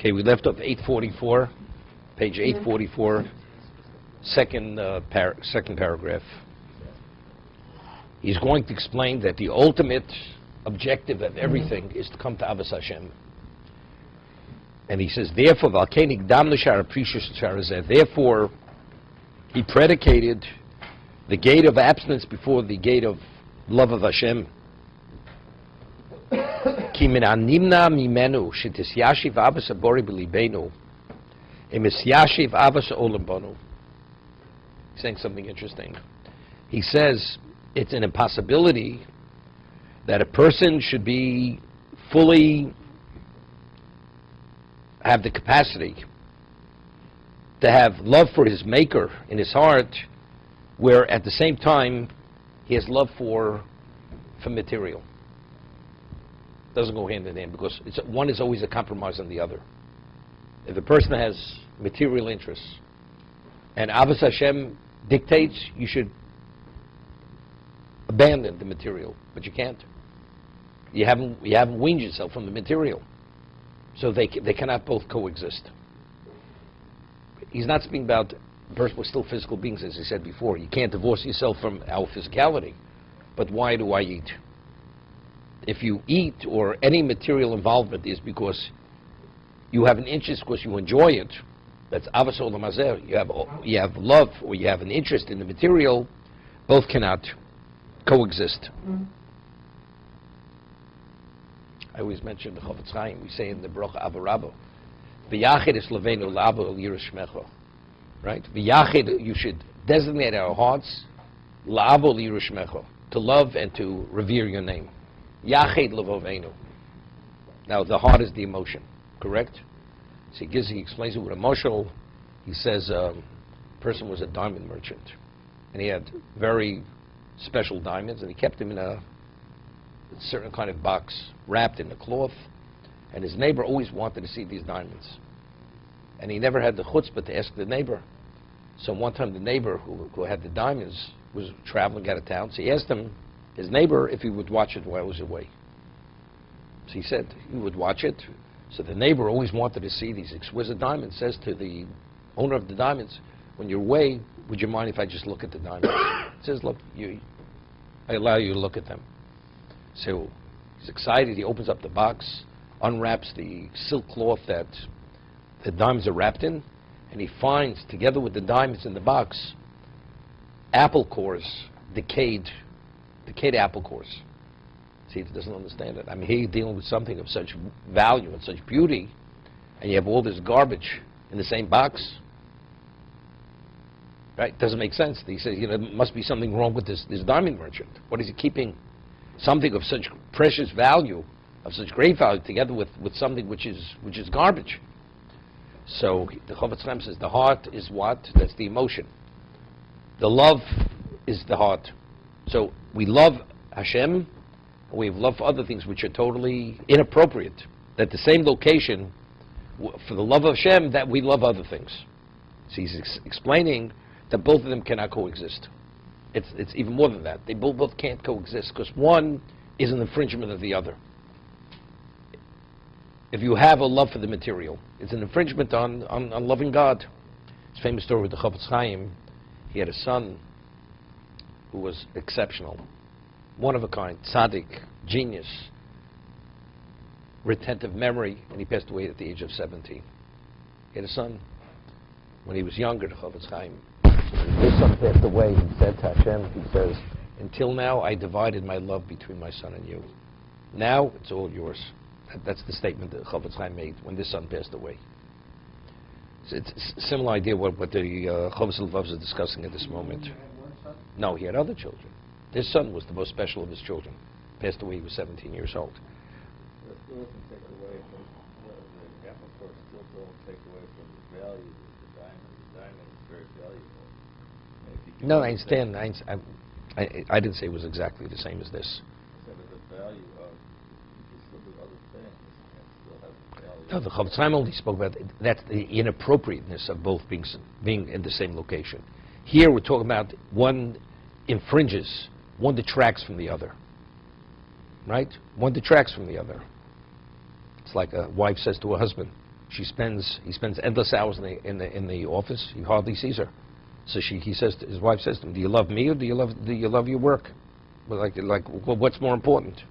Okay, we left off 844, page 844, second paragraph. He's going to explain that the ultimate objective of everything is to come to Avos Hashem. And he says, therefore, he predicated the gate of abstinence before the gate of love of Hashem. Ki min animna mimenu shetisyashiv avos abori b'libenu emisyashiv avos olam banu. He's saying something interesting. He says it's an impossibility that a person should be fully have the capacity to have love for his maker in his heart, where at the same time he has love for material. Doesn't go hand in hand, because one is always a compromise on the other. If a person has material interests and Avos Hashem dictates you should abandon the material, but you can't. You haven't weaned yourself from the material. So they cannot both coexist. He's not speaking about a person we're still physical beings, as he said before. You can't divorce yourself from our physicality. But why do I eat? If you eat, or any material involvement is because you have an interest, because you enjoy it, that's avos olam hazeh. You have love, or you have an interest in the material, both cannot coexist. I always mention the Chovot HaLevavos. We say in the bracha Avarabo, "V'yachid es leveinu la'avo el yiras shmecha." Right? V'yachid, you should designate our hearts la'avo el yiras shmecha, to love and to revere your name. Yachid levoveinu. Now the heart is the emotion, correct? So he explains it with emotional. He says a person was a diamond merchant, and he had very special diamonds, and he kept them in a certain kind of box, wrapped in a cloth, and his neighbor always wanted to see these diamonds, and he never had the chutzpah to ask the neighbor. So one time the neighbor who had the diamonds was traveling out of town, so he asked his neighbor if he would watch it while he was away. So he said he would watch it. So the neighbor always wanted to see these exquisite diamonds, says to the owner of the diamonds, when you're away, would you mind if I just look at the diamonds? He says, look, I allow you to look at them. So he's excited. He opens up the box, unwraps the silk cloth that the diamonds are wrapped in, and he finds, together with the diamonds in the box, apple cores, decayed apple cores. See, he doesn't understand it. I mean, here you're dealing with something of such value and such beauty, and you have all this garbage in the same box. Right? Doesn't make sense. He says, there must be something wrong with this diamond merchant. What is he keeping? Something of such precious value, of such great value, together with something which is garbage. So the Chovot HaLevavos says the heart is what? That's the emotion. The love is the heart. So we love Hashem, and we have love for other things which are totally inappropriate. At the same location, for the love of Hashem, that we love other things. So he's explaining that both of them cannot coexist. It's even more than that. They both can't coexist, because one is an infringement of the other. If you have a love for the material, it's an infringement on loving God. It's a famous story with the Chovos HaLevavos. He had a son who was exceptional, one of a kind, tzaddik, genius, retentive memory, and he passed away at the age of 17. He had a son. When he was younger, the Chovos HaLevavos, when his son passed away, he said to Hashem, he says, until now I divided my love between my son and you. Now it's all yours. That's the statement that Chovot HaLevavos made when this son passed away. So it's a similar idea what the Chovos HaLevavos are discussing at this moment. No, he had other children. This son was the most special of his children. Passed away, he was 17 years old. It still doesn't take away from the apple core, still don't take away from the value of the diamond. The diamond is very valuable. No, I understand. I didn't say it was exactly the same as this. But the value of, you can still do other things and still have value. No, the Chovos HaLevavos only spoke about that's the inappropriateness of both being in the same location. Here we're talking about one infringes, one detracts from the other. Right? One detracts from the other. It's like a wife says to her husband, He spends endless hours in the office. He hardly sees her. So his wife says to him, "Do you love me or do you love your work? Well, well, what's more important?"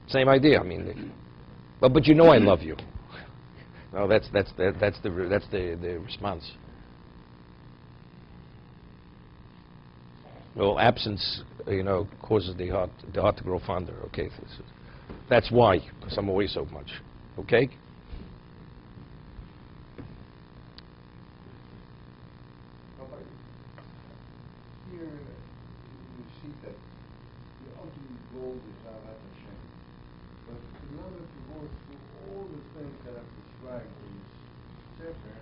Same idea. I mean, but you know I love you. No, that's the response. Well, absence, causes the heart to grow fonder. Okay, that's why, because I'm away so much. Okay. Here you see that the ultimate goal is Ahavat Hashem. But in order to go through all the things that I've described in this sefer,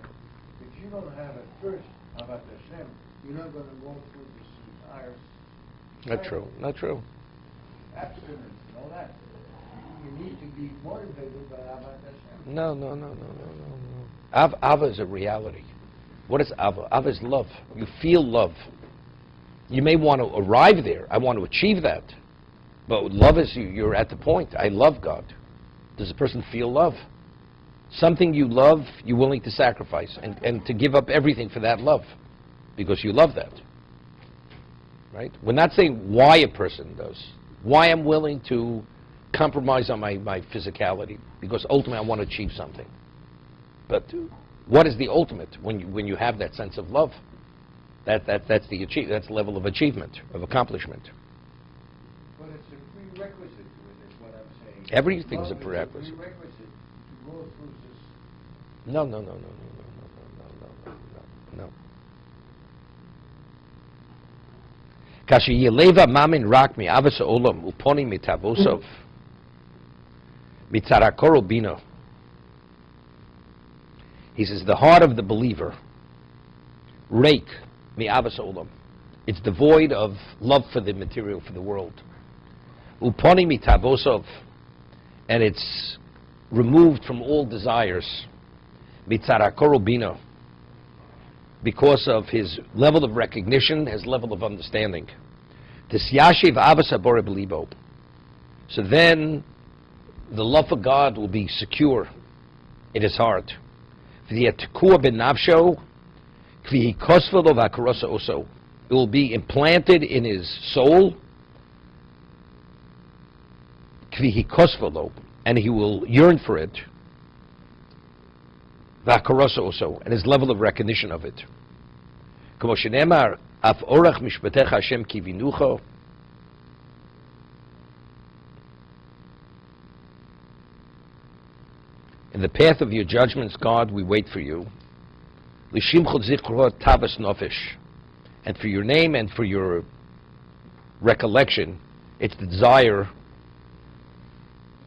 if you don't have at first Ahavat Hashem, you're not going to go through this entire. Not true. Not true. Abstinence and all that. You need to be motivated by Ahavat Hashem. No. Ava is a reality. What is Ava? Ava is love. You feel love. You may want to arrive there. I want to achieve that. But love is you're at the point. I love God. Does a person feel love? Something you love, you're willing to sacrifice and to give up everything for that love. Because you love that. Right? We're not saying why a person does. Why I'm willing to compromise on my physicality. Because ultimately I want to achieve something. But what is the ultimate when you have that sense of love? That's the level of achievement, of accomplishment. But it's a prerequisite to it, is what I'm saying. Everything's a prerequisite. It's a prerequisite to go through this. No. Kashi yeleva mamin rak mi avas olam uponi mitavosov mitzarakoro bino. He says the heart of the believer, reik mi avas olam. It's devoid of love for the material, for the world. Uponi mitavosov, and it's removed from all desires. Mitzarakoro bino. Because of his level of recognition, his level of understanding. Tisyashiv avasa bore belibo. So then, the love for God will be secure in his heart. V'yatkua benavsho, kvihi kosvelo v'akarosa oso. It will be implanted in his soul. Kvihi kosvelo, and he will yearn for it. V'akarosa oso, and his level of recognition of it. Kamo shenemar, af orach mishpatecha Hashem kivinucho. In the path of your judgments, God, we wait for you. L'shimchot zichro tavas nofesh. And for your name and for your recollection, it's the desire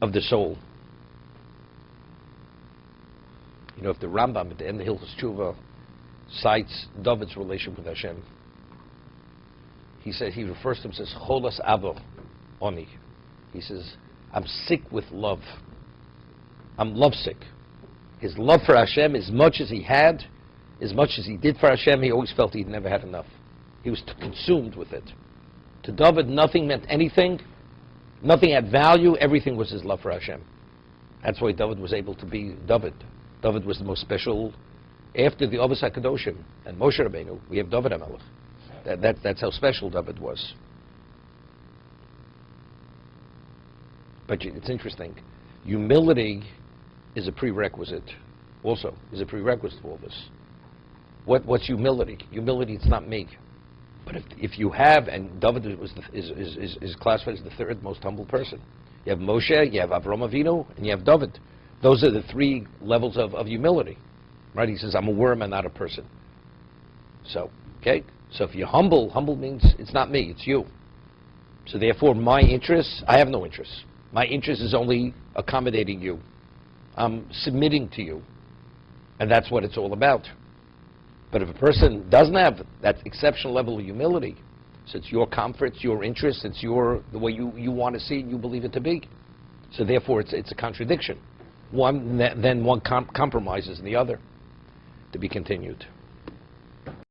of the soul. If the Rambam at the end of Hilchos Tshuva cites David's relation with Hashem, he refers to him, says, Cholas avo oni. He says, I'm sick with love. I'm lovesick. His love for Hashem, as much as he had, as much as he did for Hashem, he always felt he'd never had enough. He was consumed with it. To David, nothing meant anything. Nothing had value. Everything was his love for Hashem. That's why David was able to be David. David was the most special. After the Avos HaKadoshim and Moshe Rabbeinu, we have David HaMelech. That's how special David was. But it's interesting. Humility is a prerequisite. Also, is a prerequisite for all this. What's humility? Humility, it's not me. But if you have, and David is classified as the third most humble person. You have Moshe, you have Avram Avinu, and you have David. Those are the three levels of humility. Right? He says, I'm a worm and not a person. So, okay? So if you're humble, humble means it's not me, it's you. So therefore, my interests, I have no interests. My interest is only accommodating you. I'm submitting to you. And that's what it's all about. But if a person doesn't have that exceptional level of humility, so it's your comfort, it's your interest, it's the way you want to see it, you believe it to be. So therefore, it's a contradiction. Then one compromises the other. To be continued.